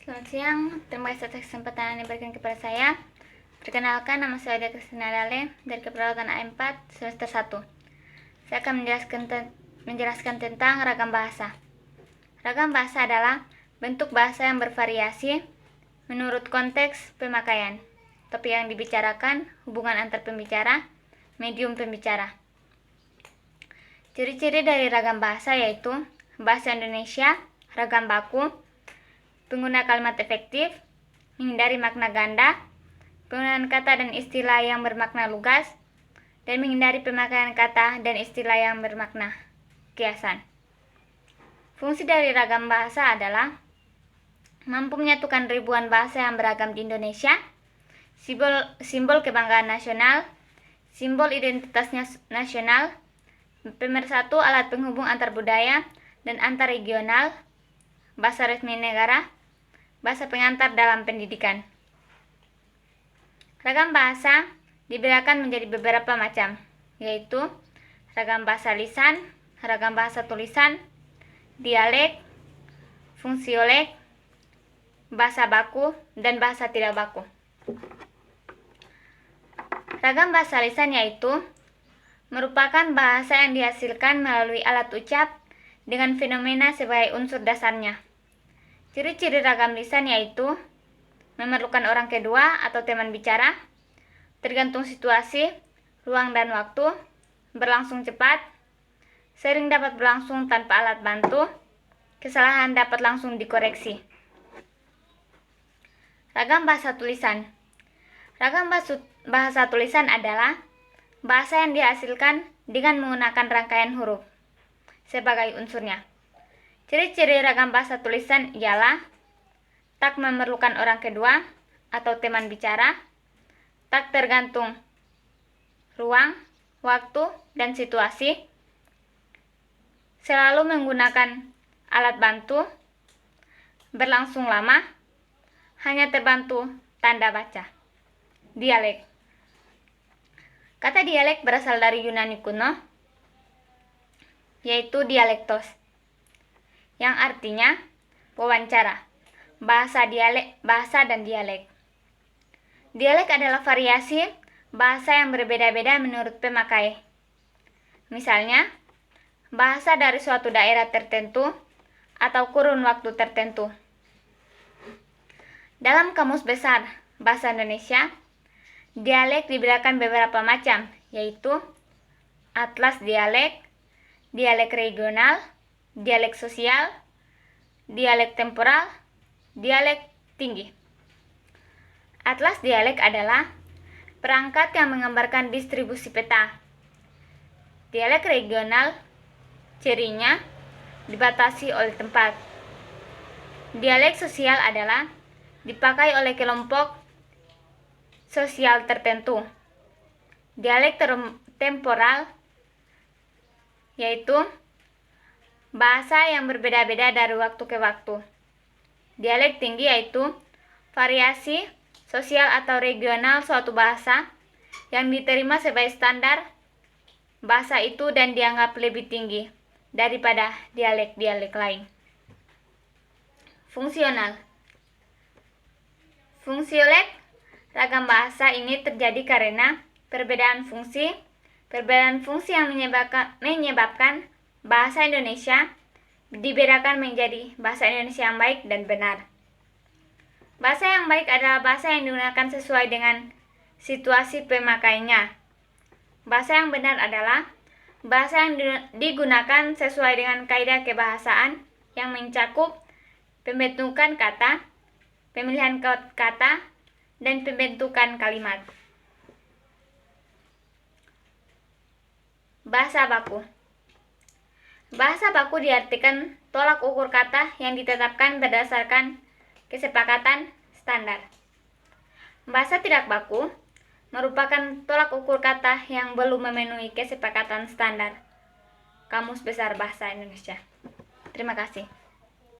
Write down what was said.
Selamat siang, terima kasih atas kesempatan yang diberikan kepada saya. Perkenalkan, nama saya Odia Kristina Dale dari Keperawatan A4 semester 1. Saya akan menjelaskan tentang ragam bahasa. Ragam bahasa adalah bentuk bahasa yang bervariasi menurut konteks pemakaian. Topik yang dibicarakan, hubungan antar pembicara, medium pembicara. Ciri-ciri dari ragam bahasa yaitu bahasa Indonesia, ragam baku, pengguna kalimat efektif, menghindari makna ganda, penggunaan kata dan istilah yang bermakna lugas, dan menghindari pemakaian kata dan istilah yang bermakna kiasan. Fungsi dari ragam bahasa adalah mampu menyatukan ribuan bahasa yang beragam di Indonesia, simbol kebanggaan nasional, simbol identitas nasional, pemersatu alat penghubung antar budaya dan antar regional, bahasa resmi negara, bahasa pengantar dalam pendidikan. Ragam bahasa dibedakan menjadi beberapa macam, yaitu ragam bahasa lisan, ragam bahasa tulisan, dialek, fungsiolek, bahasa baku, dan bahasa tidak baku. Ragam bahasa lisan yaitu merupakan bahasa yang dihasilkan melalui alat ucap dengan fenomena sebagai unsur dasarnya. Ciri-ciri ragam lisan yaitu memerlukan orang kedua atau teman bicara, tergantung situasi, ruang dan waktu, berlangsung cepat, sering dapat berlangsung tanpa alat bantu, kesalahan dapat langsung dikoreksi. Ragam bahasa tulisan. Ragam bahasa tulisan adalah bahasa yang dihasilkan dengan menggunakan rangkaian huruf sebagai unsurnya. Ciri-ciri ragam bahasa tulisan ialah tak memerlukan orang kedua atau teman bicara, tak tergantung ruang, waktu, dan situasi, selalu menggunakan alat bantu, berlangsung lama, hanya terbantu tanda baca. Dialek. Kata dialek berasal dari Yunani kuno, yaitu dialektos, yang artinya wawancara, bahasa dan dialek. Dialek adalah variasi bahasa yang berbeda-beda menurut pemakai. Misalnya, bahasa dari suatu daerah tertentu atau kurun waktu tertentu. Dalam Kamus Besar Bahasa Indonesia, dialek dibedakan beberapa macam, yaitu atlas dialek, dialek regional, dialek sosial, dialek temporal, dialek tinggi. Atlas dialek adalah perangkat yang menggambarkan distribusi peta. Dialek regional, cirinya dibatasi oleh tempat. Dialek sosial adalah dipakai oleh kelompok sosial tertentu. Dialek temporal yaitu bahasa yang berbeda-beda dari waktu ke waktu. Dialek tinggi yaitu variasi sosial atau regional suatu bahasa yang diterima sebagai standar bahasa itu dan dianggap lebih tinggi daripada dialek-dialek lain. Fungsional. Fungsiolek ragam bahasa ini terjadi karena perbedaan fungsi yang menyebabkan bahasa Indonesia dibedakan menjadi bahasa Indonesia yang baik dan benar. Bahasa yang baik adalah bahasa yang digunakan sesuai dengan situasi pemakainya. Bahasa yang benar adalah bahasa yang digunakan sesuai dengan kaidah kebahasaan yang mencakup pembentukan kata, pemilihan kata, dan pembentukan kalimat. Bahasa baku. Bahasa baku diartikan tolak ukur kata yang ditetapkan berdasarkan kesepakatan standar. Bahasa tidak baku merupakan tolak ukur kata yang belum memenuhi kesepakatan standar. Kamus Besar Bahasa Indonesia. Terima kasih.